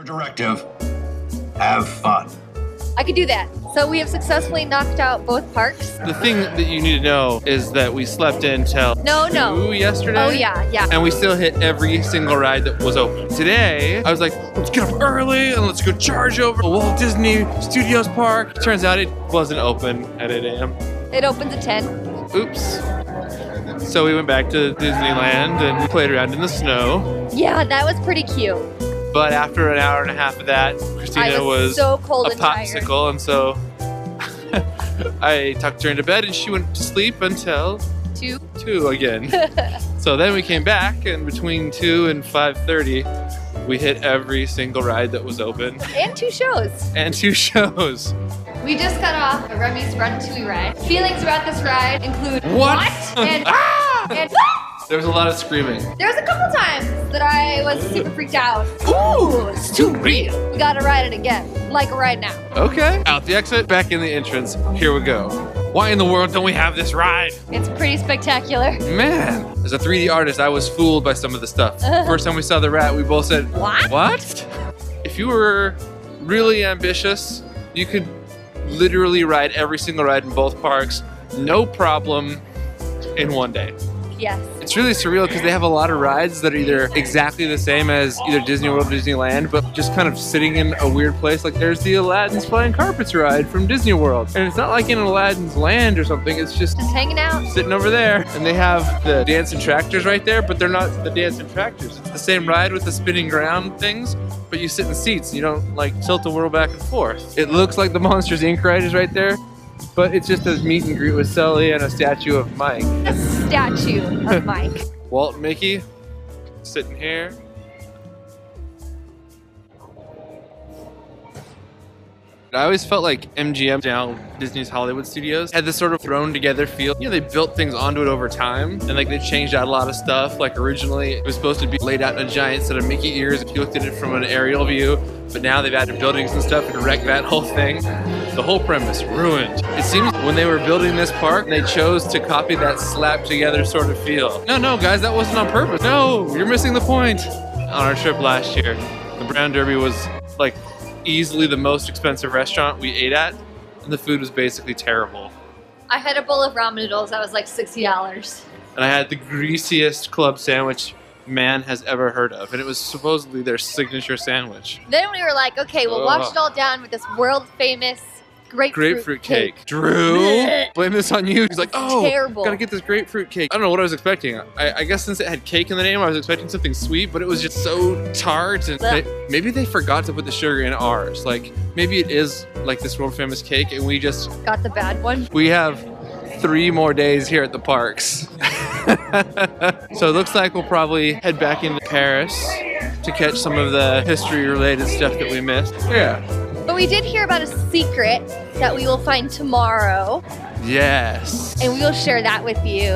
Our directive, have fun. I could do that. So we have successfully knocked out both parks. The thing that you need to know is that we slept in till 2 yesterday. Oh yeah. And we still hit every single ride that was open. Today, I was like, let's get up early and let's go charge over to Walt Disney Studios Park. Turns out it wasn't open at 8 a.m. It opens at 10. Oops. So we went back to Disneyland and played around in the snow. Yeah, that was pretty cute. But after an hour and a half of that, Christina was so cold a and tired. popsicle, and so I tucked her into bed and she went to sleep until 2 again. So then we came back, and between 2 and 5:30, we hit every single ride that was open. And 2 shows. And 2 shows. We just got off a Remy's Ratatouille ride. Feelings about this ride include What? And and There was a lot of screaming. there was a couple times that I was super freaked out. Ooh, it's too real. We gotta ride it again, like right now. Okay. Out the exit, back in the entrance. Here we go. Why in the world don't we have this ride? It's pretty spectacular. Man, as a 3D artist, I was fooled by some of the stuff. First time we saw the rat, we both said, What? What? If you were really ambitious, you could literally ride every single ride in both parks, no problem, in one day. Yes. It's really surreal because they have a lot of rides that are either exactly the same as either Disney World or Disneyland, but just kind of sitting in a weird place. Like there's the Aladdin's Flying Carpets ride from Disney World. And it's not like in Aladdin's Land or something, it's just hanging out. Sitting over there. And they have the dancing tractors right there, but they're not the dancing tractors. It's the same ride with the spinning ground things, but you sit in seats. You don't like tilt the world back and forth. It looks like the Monsters Inc. ride is right there, but it's just a meet and greet with Sully and a statue of Mike. A statue of Mike. Walt and Mickey sitting here. I always felt like MGM, now Disney's Hollywood Studios, had this sort of thrown together feel. You know, they built things onto it over time, and like they changed out a lot of stuff. Like originally, it was supposed to be laid out in a giant set of Mickey ears if you looked at it from an aerial view, but now they've added buildings and stuff and wrecked that whole thing. The whole premise ruined. It seems when they were building this park, they chose to copy that slapped together sort of feel. No, guys, that wasn't on purpose. No, you're missing the point. On our trip last year, the Brown Derby was like easily the most expensive restaurant we ate at, and the food was basically terrible. I had a bowl of ramen noodles that was like $60. And I had the greasiest club sandwich man has ever heard of, and it was supposedly their signature sandwich. Then we were like, okay, we'll wash it all down with this world famous grapefruit cake. Drew, blame this on you. He's like, oh, terrible. Gotta get this grapefruit cake. I don't know what I was expecting. I guess since it had cake in the name, I was expecting something sweet, but it was just so tart. And maybe they forgot to put the sugar in ours. Like, maybe it is like this world famous cake, and we just got the bad one. We have 3 more days here at the parks. So it looks like we'll probably head back into Paris to catch some of the history related stuff that we missed. Yeah. But we did hear about a secret that we will find tomorrow. Yes. And we will share that with you